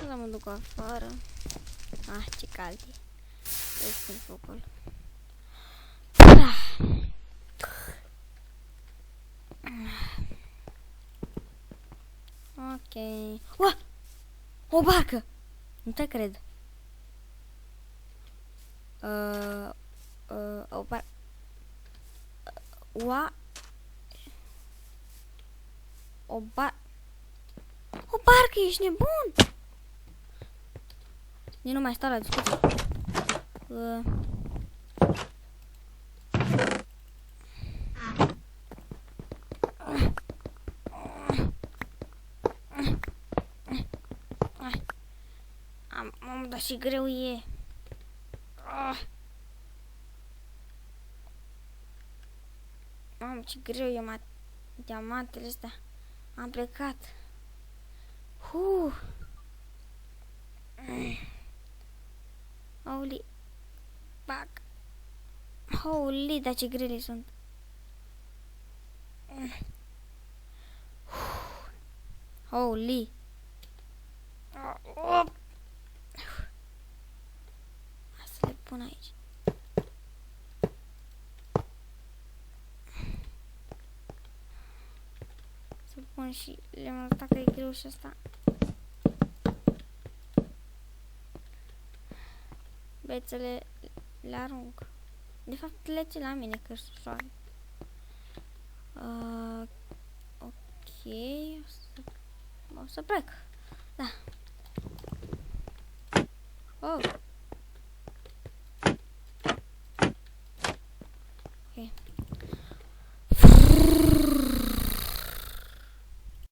să mă duc afară. Ah, ce cald e. Este focul. Ok. Ua! O barcă! Nu te cred. O barcă. Ua! O barcă, ești nebun! Nici nu mai stau la discuție. Mamă, dar și greu e. Mamă, ce greu e diamantele astea. Am plecat. Holy. Fuck. Holy, dar ce grele sunt. Holy. Să le pun aici. Să pun și lemnul ăsta, că e greu și asta. Bețele le arunc. De fapt le țin la mine că sunt soare. Ok. O să plec. Da. Oh.